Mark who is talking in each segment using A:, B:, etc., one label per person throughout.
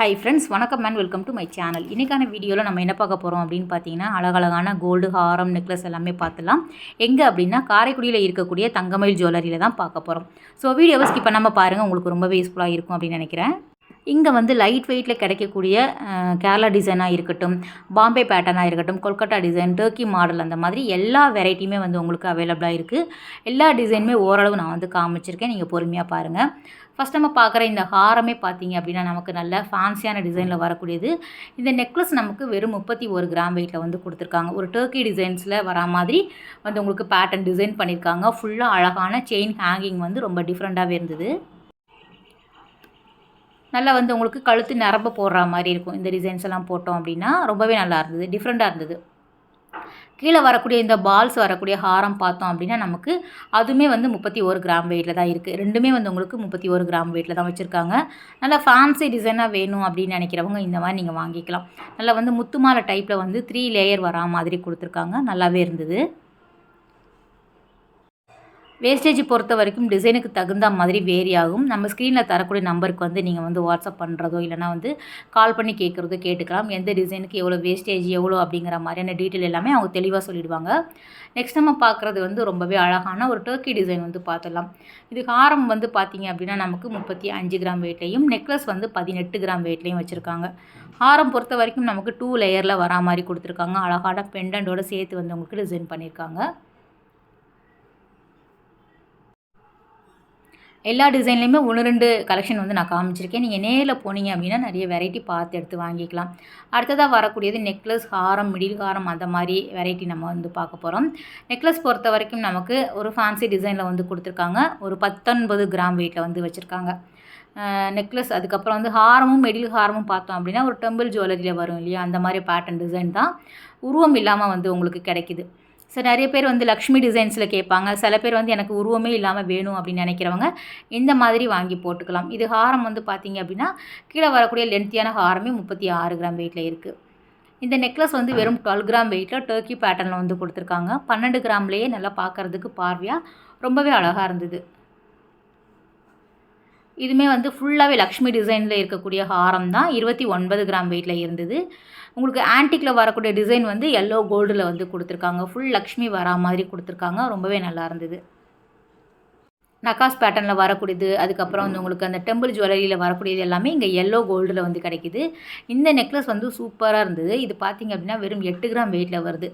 A: Hi friends, வணக்கம் and welcome to my channel. இன்றைக்கான வீடியோவில் நம்ம என்ன பார்க்க போகிறோம் அப்படின்னு பார்த்தீங்கன்னா, அழகழகான கோல்டு ஹாரம் நெக்லஸ் எல்லாமே பார்த்துலாம். எங்கே அப்படின்னா காரைக்குடியில் இருக்கக்கூடிய தங்கமயில் ஜுவல்லரியில் தான் பார்க்க போகிறோம். ஸோ வீடியோவை ஸ்கிப் பண்ணாமல் பாருங்கள், உங்களுக்கு ரொம்பவே யூஸ்ஃபுல்லாக இருக்கும் அப்படின்னு நினைக்கிறேன். இங்கே வந்து லைட் வெயிட்டில் கிடைக்கக்கூடிய கேரளா டிசைனாக இருக்கட்டும், பாம்பே பேட்டர்னாக இருக்கட்டும், கொல்கட்டா டிசைன், டர்க்கி மாடல் அந்த மாதிரி எல்லா வெரைட்டியுமே வந்து உங்களுக்கு அவைலபிளாக இருக்குது. எல்லா டிசைனுமே ஓரளவு நான் வந்து காமிச்சிருக்கேன், நீங்கள் பொறுமையாக பாருங்கள். ஃபஸ்ட் நம்ம பார்க்குற இந்த ஹாரமே பார்த்தீங்க அப்படின்னா நமக்கு நல்ல ஃபேன்சியான டிசைனில் வரக்கூடியது. இந்த நெக்லஸ் நமக்கு வெறும் 31 கிராம் வெயிட்டில் வந்து கொடுத்துருக்காங்க. ஒரு டர்க்கி டிசைன்ஸில் வரா மாதிரி வந்து உங்களுக்கு பேட்டர்ன் டிசைன் பண்ணியிருக்காங்க. ஃபுல்லாக அழகான செயின் ஹேங்கிங் வந்து ரொம்ப டிஃப்ரெண்ட்டாகவே இருந்தது. நல்லா வந்து உங்களுக்கு கழுத்து நரம்பு போடுற மாதிரி இருக்கும். இந்த டிசைன்ஸ் எல்லாம் போட்டோம் அப்படின்னா ரொம்பவே நல்லா இருந்தது, டிஃப்ரெண்ட்டாக இருந்தது. கீழே வரக்கூடிய இந்த பால்ஸ் வரக்கூடிய ஹாரம் பார்த்தோம் அப்படின்னா நமக்கு அதுவுமே வந்து 31 கிராம் வெயிட்டில் தான் இருக்குது. ரெண்டுமே வந்து உங்களுக்கு 31 கிராம் வெயிட்டில் தான் வச்சுருக்காங்க. நல்லா ஃபேன்சி டிசைனாக வேணும் அப்படின்னு நினைக்கிறவங்க இந்த மாதிரி நீங்கள் வாங்கிக்கலாம். நல்லா வந்து முத்துமாலை டைப்பில் வந்து 3 லேயர் வரா மாதிரி கொடுத்துருக்காங்க. நல்லாவே இருந்தது. வேஸ்டேஜ் பொறுத்த வரைக்கும் டிசைனுக்கு தகுந்த மாதிரி வேரி ஆகும். நம்ம ஸ்க்ரீனில் தரக்கூடிய நம்பருக்கு வந்து நீங்கள் வந்து வாட்ஸ்அப் பண்ணுறதோ இல்லைனா வந்து கால் பண்ணி கேட்குறதோ கேட்டுக்கலாம். எந்த டிசைனுக்கு எவ்வளோ வேஸ்டேஜ் எவ்வளோ அப்படிங்கிற மாதிரியான டீட்டெயில் எல்லாமே அவங்க தெளிவாக சொல்லிடுவாங்க. நெக்ஸ்ட் நம்ம பார்க்குறது வந்து ரொம்பவே அழகான ஒரு டர்க்கி டிசைன் வந்து பார்த்துடலாம். இது ஹாரம் வந்து பார்த்திங்க அப்படின்னா நமக்கு 35 கிராம் வெயிட்லையும், நெக்லஸ் வந்து 18 கிராம் வெயிட்லையும் வச்சுருக்காங்க. ஹாரம் பொறுத்த வரைக்கும் நமக்கு 2 லேயரில் வரா மாதிரி கொடுத்துருக்காங்க. அழகான பெண்டன்ட்டோடு சேர்த்து வந்து உங்களுக்கு டிசைன் பண்ணியிருக்காங்க. எல்லா டிசைன்லேயுமே 1-2 கலெக்ஷன் வந்து நான் காமிச்சிருக்கேன். நீங்கள் நேரில் போனீங்க அப்படின்னா நிறைய வெரைட்டி பார்த்து எடுத்து வாங்கிக்கலாம். அடுத்ததாக வரக்கூடியது நெக்லஸ், ஹாரம், மிடில் ஹாரம் அந்த மாதிரி வெரைட்டி நம்ம வந்து பார்க்க போகிறோம். நெக்லஸ் பொறுத்த வரைக்கும் நமக்கு ஒரு ஃபேன்சி டிசைனில் வந்து கொடுத்துருக்காங்க. ஒரு 19 கிராம் வெயிட்டில் வந்து வச்சுருக்காங்க நெக்லஸ். அதுக்கப்புறம் வந்து ஹாரமும் மிடில் ஹாரமும் பார்த்தோம் அப்படின்னா ஒரு டெம்பிள் ஜுவல்லரியில் வரும் இல்லையா, அந்த மாதிரி பேட்டர்ன் டிசைன் தான். உருவம் இல்லாமல் வந்து உங்களுக்கு கிடைக்கிது. ஸோ நிறைய பேர் வந்து லக்ஷ்மி டிசைன்ஸில் கேட்பாங்க. சில பேர் வந்து எனக்கு உருவமே இல்லாமல் வேணும் அப்படின்னு நினைக்கிறவங்க இந்த மாதிரி வாங்கி போட்டுக்கலாம். இது ஹாரம் வந்து பார்த்திங்க அப்படின்னா கீழே வரக்கூடிய லென்த்தியான ஹாரமே 36 கிராம் வெயிட்டில் இருக்குது. இந்த நெக்லஸ் வந்து வெறும் 12 கிராம் வெயிட்டில் டர்க்கி பேட்டர்னில் வந்து கொடுத்துருக்காங்க. 12 கிராம்லேயே நல்லா பார்க்குறதுக்கு பார்வையாக ரொம்பவே அழகாக இருந்தது. இதுவுமே வந்து ஃபுல்லாகவே லக்ஷ்மி டிசைனில் இருக்கக்கூடிய ஹாரம் தான். 29 கிராம் வெயிட்டில் இருந்தது. உங்களுக்கு ஆன்டிக்கில் வரக்கூடிய டிசைன் வந்து எல்லோ கோல்டில் வந்து கொடுத்துருக்காங்க. ஃபுல் லக்ஷ்மி வரா மாதிரி கொடுத்துருக்காங்க. ரொம்பவே நல்லா இருந்தது. நகாஸ் பேட்டர்னில் வரக்கூடியது, அதுக்கப்புறம் வந்து உங்களுக்கு அந்த டெம்பிள் ஜுவல்லரியில் வரக்கூடியது எல்லாமே இங்கே எல்லோ கோல்டில் வந்து கிடைக்கிது. இந்த நெக்லஸ் வந்து சூப்பராக இருந்தது. இது பார்த்திங்க அப்படின்னா வெறும் 8 கிராம் வெயிட்டில் வருது.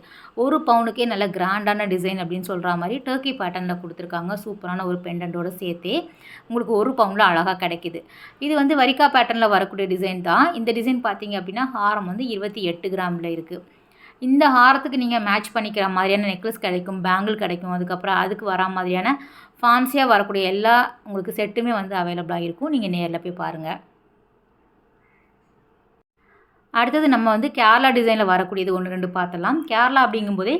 A: 1 பவுனுக்கே நல்ல கிராண்டான டிசைன் அப்படின்னு சொல்கிற மாதிரி டர்க்கி பேட்டர்னில் கொடுத்துருக்காங்க. சூப்பரான ஒரு பெண்டன்ட்டோடு சேர்த்தே உங்களுக்கு 1 பவுனில் அழகாக கிடைக்கிது. இது வந்து வரிக்கா பேட்டர்னில் வரக்கூடிய டிசைன் தான். இந்த டிசைன் பார்த்திங்க அப்படின்னா ஹாரம் வந்து 28 கிராமில் இருக்குது. இந்த ஹாரத்துக்கு நீங்கள் மேட்ச் பண்ணிக்கிற மாதிரியான நெக்லஸ் கிடைக்கும், பேங்கிள் கிடைக்கும். அதுக்கப்புறம் அதுக்கு வரா மாதிரியான ஃபேன்சியாக வரக்கூடிய எல்லா உங்களுக்கு செட்டுமே வந்து அவைலபிளாக இருக்கும். நீங்கள் நேரில் போய் பாருங்கள். அடுத்தது நம்ம வந்து கேரளா டிசைனில் வரக்கூடியது 1-2 பார்த்துடலாம். கேரளா அப்படிங்கும்போதே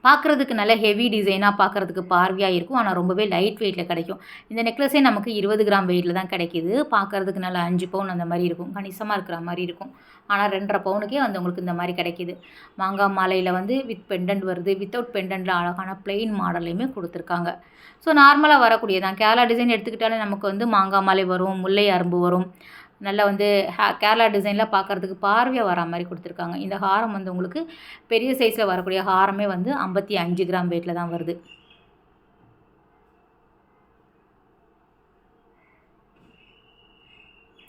A: பார்க்குறதுக்கு நல்ல ஹெவி டிசைனாக பார்க்குறதுக்கு பார்வையாக இருக்கும். ஆனால் ரொம்பவே லைட் வெயிட்டில் கிடைக்கும். இந்த நெக்லஸே நமக்கு 20 கிராம் வெயிட்டில் தான் கிடைக்கிது. பார்க்குறதுக்கு நல்லா 5 பவுன் அந்த மாதிரி இருக்கும், கணிசமாக இருக்கிற மாதிரி இருக்கும். ஆனால் 2.5 பவுனுக்கே வந்து உங்களுக்கு இந்த மாதிரி கிடைக்கிது. மாங்காய் மாலையில் வந்து வித் பெண்டன்ட் வருது, வித்தவுட் பெண்டன்ட்டில் அழகான பிளெயின் மாடல்லையுமே கொடுத்துருக்காங்க. ஸோ நார்மலாக வரக்கூடியதான். கேரளா டிசைன் எடுத்துக்கிட்டாலே நமக்கு வந்து மாங்காய் மாலை வரும், முல்லை அரும்பு வரும். நல்லா வந்து கேரளா டிசைனில் பார்க்குறதுக்கு பார்வையாக வரா மாதிரி கொடுத்துருக்காங்க. இந்த ஹாரம் வந்து உங்களுக்கு பெரிய சைஸில் வரக்கூடிய ஹாரமே வந்து 55 கிராம் வெயிட்டில் தான் வருது.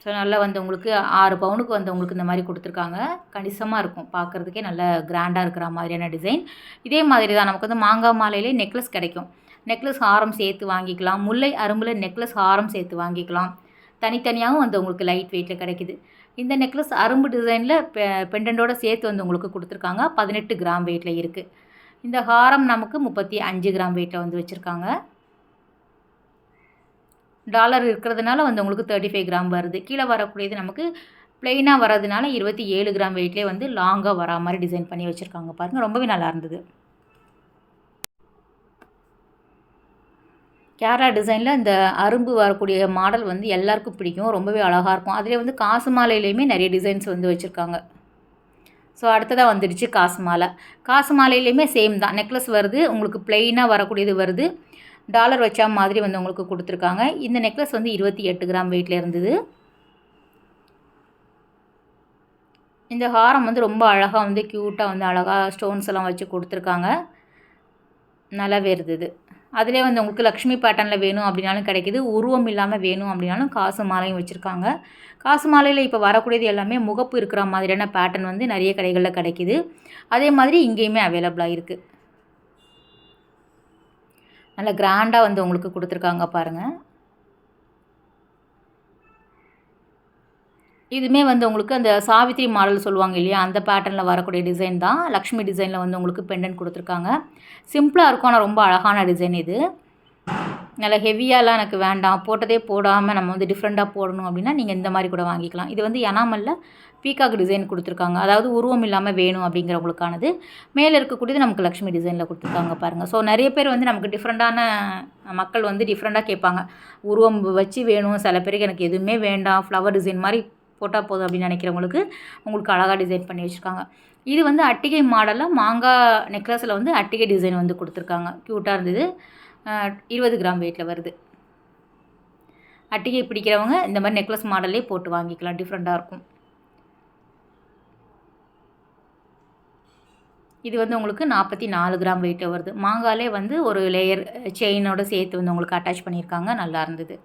A: ஸோ நல்லா வந்து உங்களுக்கு 6 பவுனுக்கு வந்து உங்களுக்கு இந்த மாதிரி கொடுத்துருக்காங்க. கணிசமாக இருக்கும், பார்க்குறதுக்கே நல்ல கிராண்டாக இருக்கிற மாதிரியான டிசைன். இதே மாதிரி தான் நமக்கு வந்து மாங்காய் மாலையிலே நெக்லஸ் கிடைக்கும். நெக்லஸ் ஹாரம் சேர்த்து வாங்கிக்கலாம். முல்லை அரும்பில் நெக்லஸ் ஹாரம் சேர்த்து வாங்கிக்கலாம். தனித்தனியாகவும் வந்து உங்களுக்கு லைட் வெயிட்டில் கிடைக்கிது. இந்த நெக்லஸ் அரும்பு டிசைனில் பெண்டன்ட்டோடு சேர்த்து வந்து உங்களுக்கு கொடுத்துருக்காங்க. 18 கிராம் வெயிட்டில் இருக்குது. இந்த ஹாரம் நமக்கு 35 கிராம் வெயிட்டில் வந்து வச்சுருக்காங்க. டாலர் இருக்கிறதுனால வந்து உங்களுக்கு 35 கிராம் வருது. கீழே வரக்கூடியது நமக்கு ப்ளெயினாக வரதுனால 27 கிராம் வெயிட்லேயே வந்து லாங்காக வரா மாதிரி டிசைன் பண்ணி வச்சுருக்காங்க. பாருங்கள், ரொம்பவே நல்லா இருந்தது. கேரளா டிசைனில் இந்த அரும்பு வரக்கூடிய மாடல் வந்து எல்லாருக்கும் பிடிக்கும். ரொம்பவே அழகாக இருக்கும். அதிலே வந்து காசு மாலையிலையுமே நிறைய டிசைன்ஸ் வந்து வச்சுருக்காங்க. ஸோ அடுத்ததாக வந்துடுச்சு காசு மாலை. காசு மாலையிலையுமே சேம் தான். நெக்லஸ் வருது, உங்களுக்கு ப்ளெயினாக வரக்கூடியது வருது. டாலர் வச்சா மாதிரி வந்து உங்களுக்கு கொடுத்துருக்காங்க. இந்த நெக்லஸ் வந்து 28 கிராம் வெயிட்டில் இருந்தது. இந்த ஹாரம் வந்து ரொம்ப அழகாக வந்து க்யூட்டாக வந்து அழகாக ஸ்டோன்ஸ் எல்லாம் வச்சு கொடுத்துருக்காங்க. நல்லாவே இருந்தது. அதிலே வந்து உங்களுக்கு லக்ஷ்மி பேட்டர்னில் வேணும் அப்படின்னாலும் கிடைக்கிது. உருவம் இல்லாமல் வேணும் அப்படின்னாலும் காசு மாலையும் வச்சுருக்காங்க. காசு மாலையில் இப்போ வரக்கூடியது எல்லாமே முகப்பு இருக்கிற மாதிரியான பேட்டர்ன் வந்து நிறைய கடைகளில் கிடைக்கிது. அதே மாதிரி இங்கேயுமே அவைலபிளாக இருக்குது. நல்லா கிராண்டாக வந்து உங்களுக்கு கொடுத்துருக்காங்க பாருங்கள். இதுவுமே வந்து உங்களுக்கு அந்த சாவித்திரி மாடல் சொல்லுவாங்க இல்லையா, அந்த பேட்டர்னில் வரக்கூடிய டிசைன் தான். லக்ஷ்மி டிசைனில் வந்து உங்களுக்கு பெண்டன்ட் கொடுத்துருக்காங்க. சிம்பிளாக இருக்கும், ஆனால் ரொம்ப அழகான டிசைன் இது. நல்லா ஹெவியாலாம் எனக்கு வேண்டாம், போட்டதே போடாமல் நம்ம வந்து டிஃப்ரெண்ட்டாக போடணும் அப்படின்னா நீங்கள் இந்த மாதிரி கூட வாங்கிக்கலாம். இது வந்து எனாமலில் பீகாக் டிசைன் கொடுத்துருக்காங்க. அதாவது உருவம் இல்லாமல் வேணும் அப்படிங்கிறவங்களுக்கானது. மேலே இருக்கக்கூடியது நமக்கு லக்ஷ்மி டிசைனில் கொடுத்துருக்காங்க பாருங்கள். ஸோ நிறைய பேர் வந்து நமக்கு டிஃப்ரெண்ட்டான மக்கள் வந்து டிஃப்ரெண்ட்டாக கேட்பாங்க. உருவம் வச்சு வேணும், சில பேருக்கு எனக்கு எதுவுமே வேண்டாம், ஃப்ளவர் டிசைன் மாதிரி போட்டால் போதும் அப்படின்னு நினைக்கிறவங்களுக்கு உங்களுக்கு அழகாக டிசைன் பண்ணி வச்சுருக்காங்க. இது வந்து அட்டிகை மாடலில் மாங்காய் நெக்லஸில் வந்து அட்டிகை டிசைன் வந்து கொடுத்துருக்காங்க. க்யூட்டாக இருந்தது. 20 கிராம் வெயிட்டில் வருது. அட்டிகை பிடிக்கிறவங்க இந்த மாதிரி நெக்லஸ் மாடல்லே போட்டு வாங்கிக்கலாம், டிஃப்ரெண்ட்டாக இருக்கும். இது வந்து உங்களுக்கு 44 கிராம் வெயிட்டில் வருது. மாங்காலே வந்து ஒரு லேயர் செயினோட சேர்த்து வந்து உங்களுக்கு அட்டாச் பண்ணியிருக்காங்க. நல்லா இருந்தது.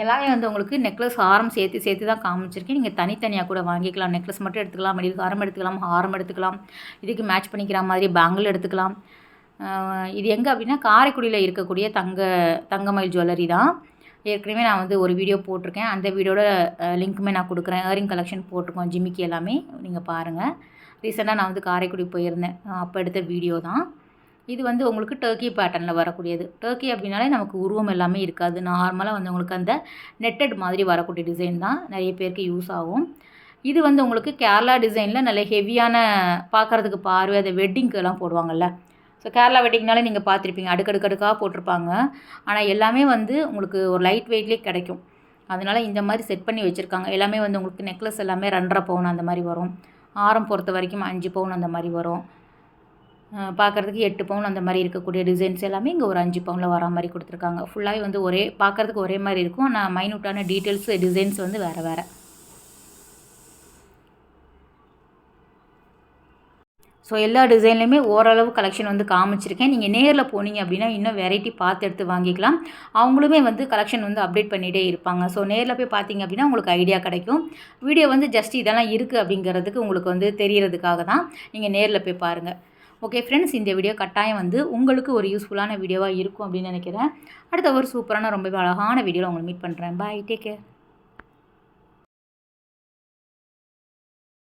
A: எல்லாமே வந்து உங்களுக்கு நெக்லஸ் ஹாரம் சேர்த்து தான் காமிச்சிருக்கேன். நீங்கள் தனித்தனியாக கூட வாங்கிக்கலாம். நெக்லஸ் மட்டும் எடுத்துக்கலாம், மெடில் ஹாரம் எடுத்துக்கலாம், ஹாரம் எடுத்துக்கலாம், இதுக்கு மேட்ச் பண்ணிக்கிற மாதிரி பேங்கிள் எடுத்துக்கலாம். இது எங்கே அப்படின்னா காரைக்குடியில் இருக்கக்கூடிய தங்கமயில் ஜுவல்லரி தான். ஏற்கனவே நான் வந்து ஒரு வீடியோ போட்டிருக்கேன். அந்த வீடியோட லிங்க்குமே நான் கொடுக்குறேன். இயரிங் கலெக்ஷன் போட்டிருக்கோம், ஜிமிக்கி எல்லாமே நீங்கள் பாருங்கள். ரீசெண்டாக நான் வந்து காரைக்குடி போயிருந்தேன், அப்போ எடுத்த வீடியோ தான் இது. வந்து உங்களுக்கு டர்க்கி பேட்டர்னில் வரக்கூடியது. டர்க்கி அப்படின்னாலே நமக்கு உருவம் எல்லாமே இருக்காது. நார்மலாக வந்து உங்களுக்கு அந்த நெட்டட் மாதிரி வரக்கூடிய டிசைன் தான் நிறைய பேருக்கு யூஸ் ஆகும். இது வந்து உங்களுக்கு கேரளா டிசைனில் நல்ல ஹெவியான, பார்க்குறதுக்கு பார்வை அந்த வெட்டிங்க்கெல்லாம் போடுவாங்கள்ல. ஸோ கேரளா வெட்டிங்னாலே நீங்கள் பார்த்துருப்பீங்க, அடுக்கடுக்காக போட்டிருப்பாங்க. ஆனால் எல்லாமே வந்து உங்களுக்கு ஒரு லைட் வெயிட்லேயே கிடைக்கும். அதனால் இந்த மாதிரி செட் பண்ணி வச்சுருக்காங்க. எல்லாமே வந்து உங்களுக்கு நெக்லஸ் எல்லாமே 2.5 பவுன் அந்த மாதிரி வரும். ஆரம் பொறுத்த வரைக்கும் 5 பவுன் அந்த மாதிரி வரும். பார்க்குறதுக்கு 8 பவுன் அந்த மாதிரி இருக்கக்கூடிய டிசைன்ஸ் எல்லாமே இங்கே ஒரு 5 பவுனில் வர மாதிரி கொடுத்துருக்காங்க. ஃபுல்லாகவே வந்து பார்க்குறதுக்கு ஒரே மாதிரி இருக்கும். ஆனால் மைனூட்டான டீட்டெயில்ஸ் டிசைன்ஸ் வந்து வேறு. ஸோ எல்லா டிசைன்லையுமே ஓரளவு கலெக்ஷன் வந்து காமிச்சிருக்கேன். நீங்கள் நேரில் போனீங்க அப்படின்னா இன்னும் வெரைட்டி பார்த்து எடுத்து வாங்கிக்கலாம். அவங்களுமே வந்து கலெக்ஷன் வந்து அப்டேட் பண்ணிகிட்டே இருப்பாங்க. ஸோ நேரில் போய் பார்த்தீங்க அப்படின்னா உங்களுக்கு ஐடியா கிடைக்கும். வீடியோ வந்து ஜஸ்ட் இதெல்லாம் இருக்குது அப்படிங்கிறதுக்கு உங்களுக்கு வந்து தெரியறதுக்காக தான். நீங்கள் நேரில் போய் பாருங்கள். ஓகே ஃப்ரெண்ட்ஸ், இந்த வீடியோ கட்டாயம் வந்து உங்களுக்கு ஒரு யூஸ்ஃபுல்லான வீடியோவாக இருக்கும் அப்படின்னு நினைக்கிறேன். அடுத்த ஒரு சூப்பரான ரொம்பவே அழகான வீடியோவில் உங்களை மீட் பண்ணுறேன். பாய், டேக் கேர்.